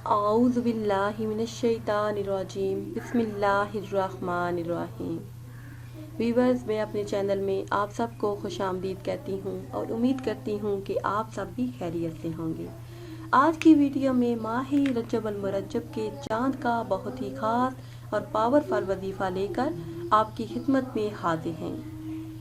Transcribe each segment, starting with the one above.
अऊज़ु बिल्लाहि मिनश शैतानिर रजीम बिस्मिल्लाहिर्रहमानिर्रहीम। वीवर्स, मैं अपने चैनल में आप सबको खुशामदीद कहती हूँ और उम्मीद करती हूँ कि आप सब भी खैरियत से होंगे। आज की वीडियो में माह रजब अल मुरज्जब के चाँद का बहुत ही ख़ास और पावरफुल वजीफ़ा लेकर आपकी खिदमत में हाजिर हैं।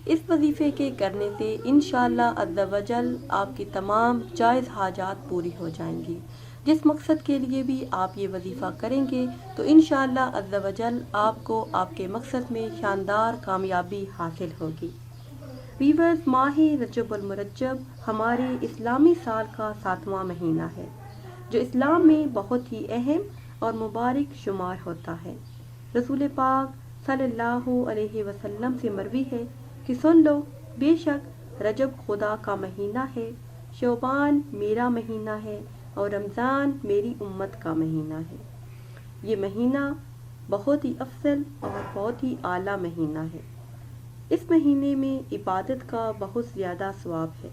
इस वजीफ़े के करने से इंशाअल्लाह अज़्ज़ा वजल आपकी तमाम जायज़ हाजात पूरी हो जाएंगी। जिस मकसद के लिए भी आप ये वजीफ़ा करेंगे तो इंशाअल्लाह अज़्ज़ा वजल आपको आपके मकसद में शानदार कामयाबी हासिल होगी। वीवर्स, माह रजब अल मुरज्जब हमारे इस्लामी साल का 7वां महीना है, जो इस्लाम में बहुत ही अहम और मुबारक शुमार होता है। रसूल पाक सल्लल्लाहु अलैहि वसल्लम से मरवी है कि सुन लो, बेशक रजब खुदा का महीना है, शोबान मेरा महीना है और रमज़ान मेरी उम्मत का महीना है। ये महीना बहुत ही अफजल और बहुत ही आला महीना है। इस महीने में इबादत का बहुत ज़्यादा सवाब है।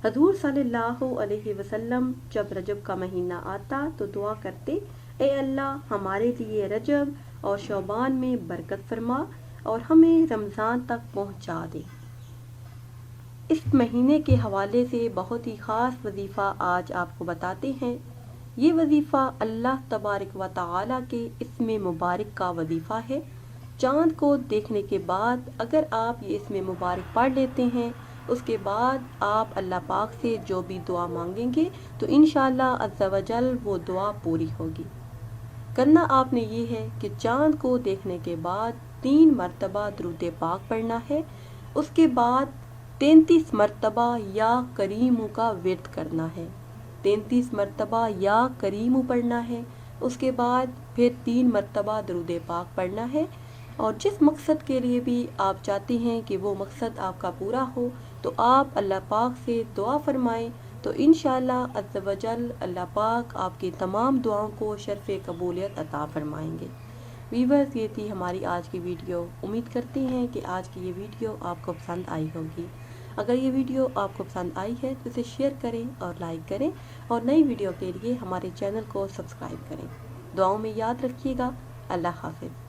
हजूर सल्लल्लाहु अलैहि वसल्लम जब रजब का महीना आता तो दुआ करते, ए अल्लाह, हमारे लिए रजब और शोबान में बरकत फरमा और हमें रमज़ान तक पहुँचा दे। इस महीने के हवाले से बहुत ही ख़ास वजीफ़ा आज आपको बताते हैं। ये वजीफ़ा अल्लाह तबारक व तआला के इसमें मुबारक का वजीफ़ा है। चाँद को देखने के बाद अगर आप ये इसमें मुबारक पढ़ लेते हैं, उसके बाद आप अल्लाह पाक से जो भी दुआ मांगेंगे तो इंशाअल्लाह अज़्ज़ा वजल वो दुआ पूरी होगी। करना आपने ये है कि चाँद को देखने के बाद 3 मरतबा दुरूद पाक पढ़ना है। उसके बाद 33 मरतबा या करीमु का विर्द करना है। 33 मरतबा या करीमु पढ़ना है। उसके बाद फिर 3 मरतबा दुरूद पाक पढ़ना है। और जिस मकसद के लिए भी आप चाहते हैं कि वो मकसद आपका पूरा हो तो आप अल्लाह पाक से दुआ फरमाएं तो इंशाअल्लाह अज़्ज़ा वजल अल्लाह पाक आपकी तमाम दुआओं को शर्फ़ कबूलियत अता फरमाएंगे। वीवर्स, ये थी हमारी आज की वीडियो। उम्मीद करते हैं कि आज की ये वीडियो आपको पसंद आई होगी। अगर ये वीडियो आपको पसंद आई है तो इसे शेयर करें और लाइक करें और नई वीडियो के लिए हमारे चैनल को सब्सक्राइब करें। दुआओं में याद रखिएगा। अल्लाह हाफ़िज़।